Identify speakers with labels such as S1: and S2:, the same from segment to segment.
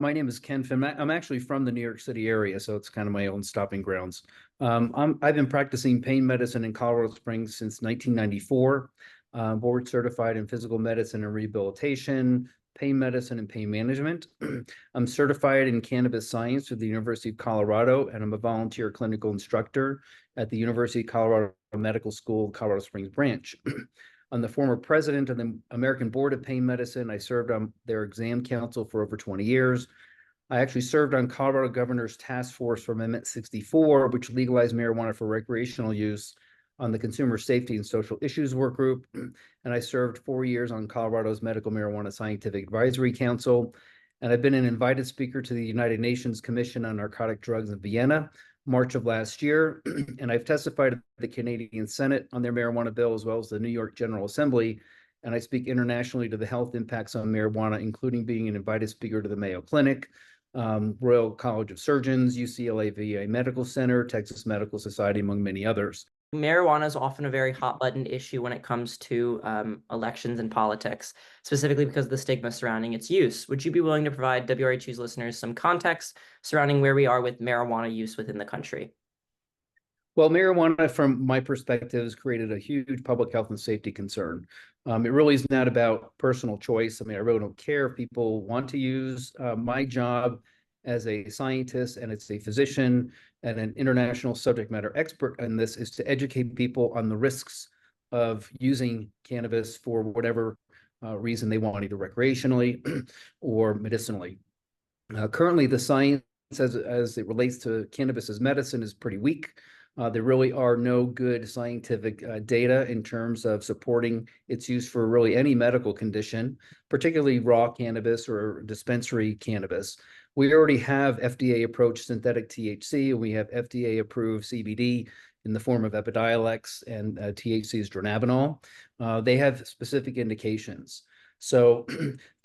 S1: My name is Ken Finn. I'm actually from the New York City area, so it's kind of my own stopping grounds. I've been practicing pain medicine in Colorado Springs since 1994. Board certified in physical medicine and rehabilitation, pain medicine, and pain management. I'm certified in cannabis science with the University of Colorado, and I'm a volunteer clinical instructor at the University of Colorado Medical School, Colorado Springs branch. I'm the former president of the American Board of Pain Medicine. I served on their exam council for over 20 years. I actually served on Colorado Governor's Task Force for Amendment 64, which legalized marijuana for recreational use, on the Consumer Safety and Social Issues Work Group. And I served 4 years on Colorado's Medical Marijuana Scientific Advisory Council. And I've been an invited speaker to the United Nations Commission on Narcotic Drugs in Vienna, March of last year. And I've testified at the Canadian Senate on their marijuana bill, as well as the New York General Assembly. And I speak internationally to the health impacts on marijuana, including being an invited speaker to the Mayo Clinic, Royal College of Surgeons, UCLA VA Medical Center, Texas Medical Society, among many others.
S2: Marijuana is often a very hot button issue when it comes to elections and politics, specifically because of the stigma surrounding its use. Would you be willing to provide WRHU's listeners some context surrounding where we are with marijuana use within the country?
S1: Well, marijuana, from my perspective, has created a huge public health and safety concern. It really is not about personal choice. I mean, I really don't care if people want to use. My job as a scientist and as a physician and an international subject matter expert in this is to educate people on the risks of using cannabis for whatever reason they want, either recreationally or medicinally. Currently, the science as it relates to cannabis as medicine is pretty weak. There really are no good scientific data in terms of supporting its use for really any medical condition, particularly raw cannabis or dispensary cannabis. We already have FDA-approved synthetic THC, and we have FDA-approved CBD in the form of Epidiolex, and THC is dronabinol. They have specific indications. So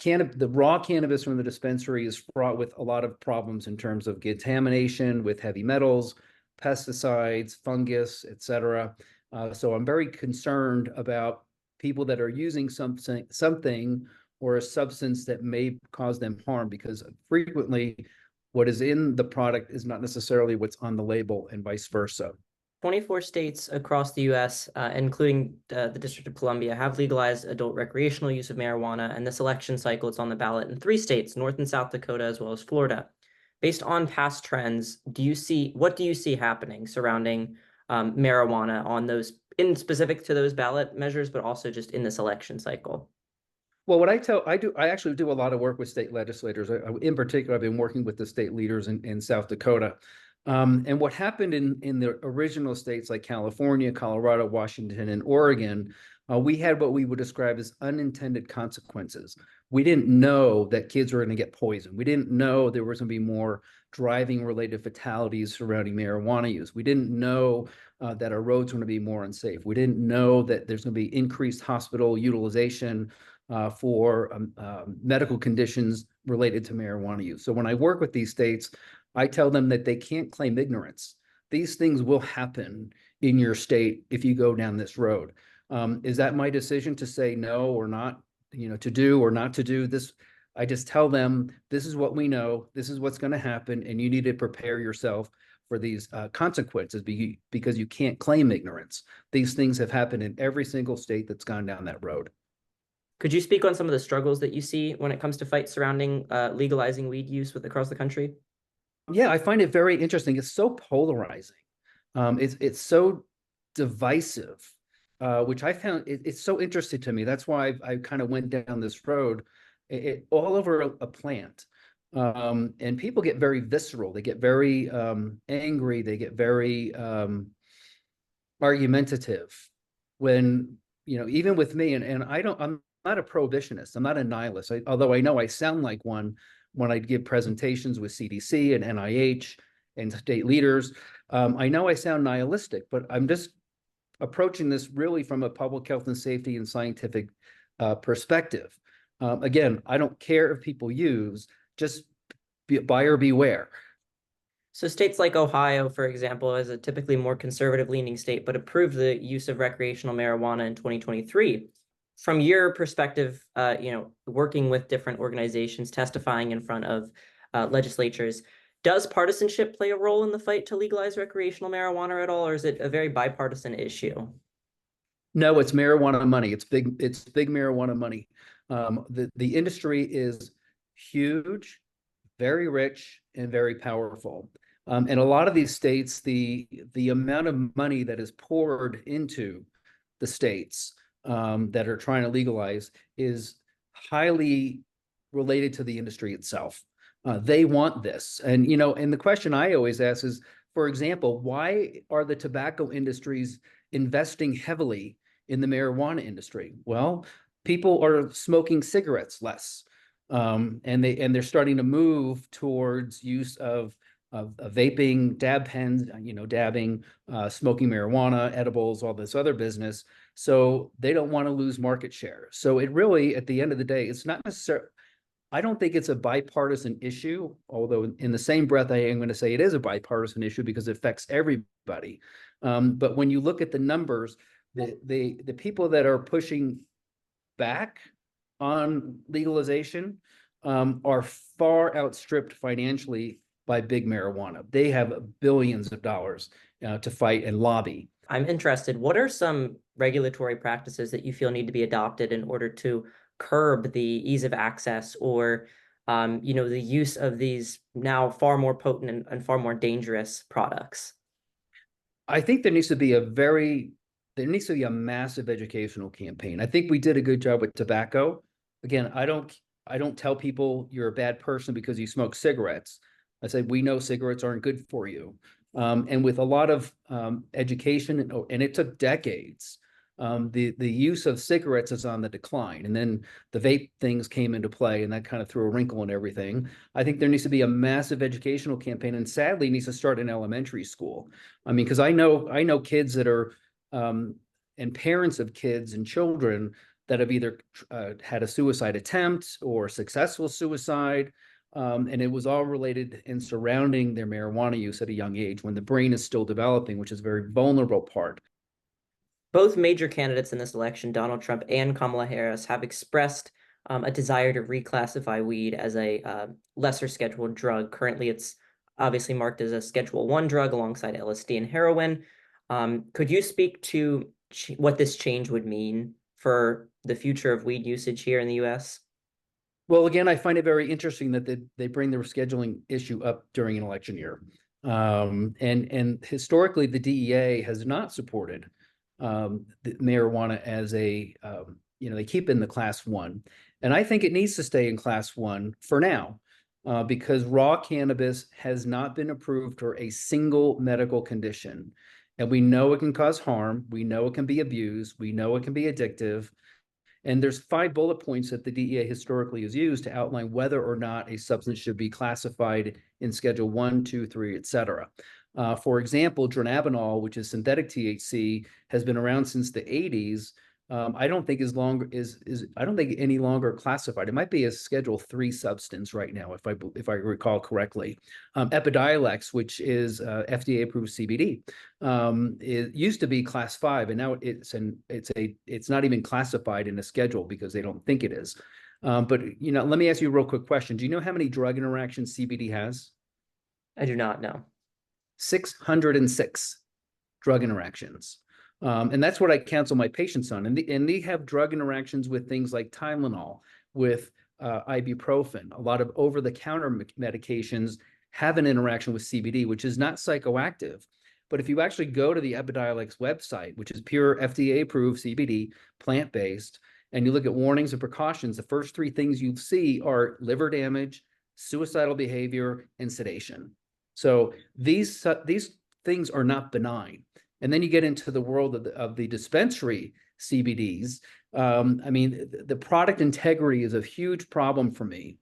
S1: the raw cannabis from the dispensary is fraught with a lot of problems in terms of contamination with heavy metals, pesticides, fungus, et cetera. So I'm very concerned about people that are using something or a substance that may cause them harm, because frequently what is in the product is not necessarily what's on the label, and vice versa.
S2: 24 states across the U.S., including the District of Columbia, have legalized adult recreational use of marijuana, and this election cycle, it's on the ballot in 3 states, North and South Dakota, as well as Florida. Based on past trends, what do you see happening surrounding marijuana on those, in specific to those ballot measures, but also just in this election cycle?
S1: Well, I actually do a lot of work with state legislators. In particular, I've been working with the state leaders in South Dakota. And what happened in the original states like California, Colorado, Washington, and Oregon, we had what we would describe as unintended consequences. We didn't know that kids were going to get poisoned. We didn't know there was going to be more driving-related fatalities surrounding marijuana use. We didn't know that our roads were going to be more unsafe. We didn't know that there's going to be increased hospital utilization for medical conditions related to marijuana use. So when I work with these states, I tell them that they can't claim ignorance. These things will happen in your state if you go down this road. Is that my decision to say no or not, to do or not to do this? I just tell them, this is what we know, this is what's going to happen, and you need to prepare yourself for these consequences, because you can't claim ignorance. These things have happened in every single state that's gone down that road.
S2: Could you speak on some of the struggles that you see when it comes to fights surrounding legalizing weed use across the country?
S1: Yeah, I find it very interesting. It's so polarizing. It's so divisive, which I found it's so interesting to me. That's why I kind of went down this road, all over a plant. And people get very visceral. They get very angry. They get very argumentative when, even with me, and I'm not a prohibitionist. I'm not a nihilist. Although I know I sound like one when I give presentations with CDC and NIH and state leaders. I know I sound nihilistic, but I'm just approaching this really from a public health and safety and scientific perspective. Again, I don't care if people use, just buyer beware.
S2: So states like Ohio, for example, is a typically more conservative leaning state, but approved the use of recreational marijuana in 2023. From your perspective, working with different organizations, testifying in front of legislatures. Does partisanship play a role in the fight to legalize recreational marijuana at all, or is it a very bipartisan issue?
S1: No, it's marijuana money. It's big marijuana money. The industry is huge, very rich, and very powerful. In a lot of these states, the amount of money that is poured into the states that are trying to legalize is highly related to the industry itself. They want this. And, and the question I always ask is, for example, why are the tobacco industries investing heavily in the marijuana industry? Well, people are smoking cigarettes less. And they're starting to move towards use of vaping, dab pens, dabbing, smoking marijuana, edibles, all this other business. So they don't want to lose market share. So it really, at the end of the day, it's not necessarily. I don't think it's a bipartisan issue, although in the same breath, I am going to say it is a bipartisan issue because it affects everybody. But when you look at the numbers, the people that are pushing back on legalization are far outstripped financially by big marijuana. They have billions of dollars to fight and lobby.
S2: I'm interested. What are some regulatory practices that you feel need to be adopted in order to curb the ease of access or, the use of these now far more potent and far more dangerous products?
S1: I think there needs to be a massive educational campaign. I think we did a good job with tobacco. Again, I don't tell people you're a bad person because you smoke cigarettes. I say we know cigarettes aren't good for you. And with a lot of education, and it took decades, the use of cigarettes is on the decline. And then the vape things came into play, and that kind of threw a wrinkle in everything. I think there needs to be a massive educational campaign, and sadly, needs to start in elementary school. I mean, because I know kids that are and parents of kids and children that have either had a suicide attempt or successful suicide. And it was all related and surrounding their marijuana use at a young age when the brain is still developing, which is a very vulnerable part.
S2: Both major candidates in this election, Donald Trump and Kamala Harris, have expressed a desire to reclassify weed as a lesser scheduled drug. Currently, it's obviously marked as a Schedule 1 drug alongside LSD and heroin. Could you speak to what this change would mean for the future of weed usage here in the U.S.?
S1: Well, again, I find it very interesting that they bring the rescheduling issue up during an election year. And historically, the DEA has not supported the marijuana as they keep in the class 1. And I think it needs to stay in class 1 for now, because raw cannabis has not been approved for a single medical condition. And we know it can cause harm. We know it can be abused. We know it can be addictive. And there's 5 bullet points that the DEA historically has used to outline whether or not a substance should be classified in Schedule 1, 2, 3, et cetera. For example, dronabinol, which is synthetic THC, has been around since the 80s. I don't think I don't think any longer classified. It might be a Schedule 3 substance right now, if I recall correctly. Epidiolex, which is FDA approved CBD, it used to be Class 5, and now it's not even classified in a schedule because they don't think it is. But let me ask you a real quick question. Do you know how many drug interactions CBD has?
S2: I do not know.
S1: 606 drug interactions. And that's what I counsel my patients on. And they have drug interactions with things like Tylenol, with ibuprofen. A lot of over-the-counter medications have an interaction with CBD, which is not psychoactive. But if you actually go to the Epidiolex website, which is pure FDA-approved CBD, plant-based, and you look at warnings and precautions, the first 3 things you see are liver damage, suicidal behavior, and sedation. So these things are not benign. And then you get into the world of the dispensary CBDs. I mean, the product integrity is a huge problem for me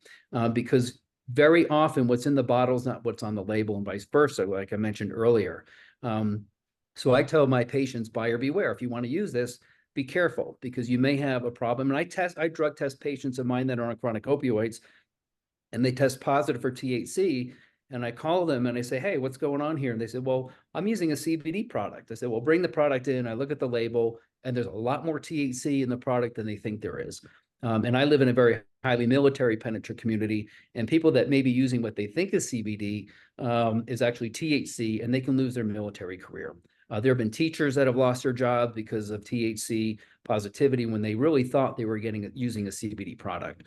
S1: because very often what's in the bottle is not what's on the label and vice versa, like I mentioned earlier. So I tell my patients, buyer beware. If you want to use this, be careful because you may have a problem. And I drug test patients of mine that are on chronic opioids, and they test positive for THC. And I call them and I say, hey, what's going on here? And they said, well, I'm using a CBD product. I said, well, bring the product in. I look at the label, and there's a lot more THC in the product than they think there is. And I live in a very highly military penetrant community, and people that may be using what they think is CBD is actually THC, and they can lose their military career. There have been teachers that have lost their job because of THC positivity when they really thought they were using a CBD product.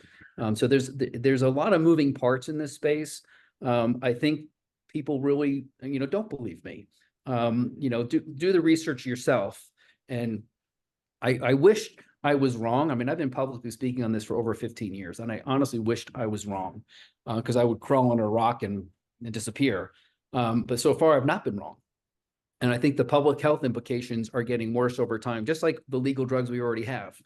S1: So there's a lot of moving parts in this space. I think people really, don't believe me. Do the research yourself. And I wish I was wrong. I mean, I've been publicly speaking on this for over 15 years, and I honestly wished I was wrong because I would crawl under a rock and disappear. But so far, I've not been wrong. And I think the public health implications are getting worse over time, just like the legal drugs we already have.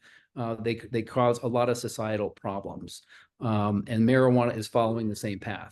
S1: They cause a lot of societal problems. And marijuana is following the same path.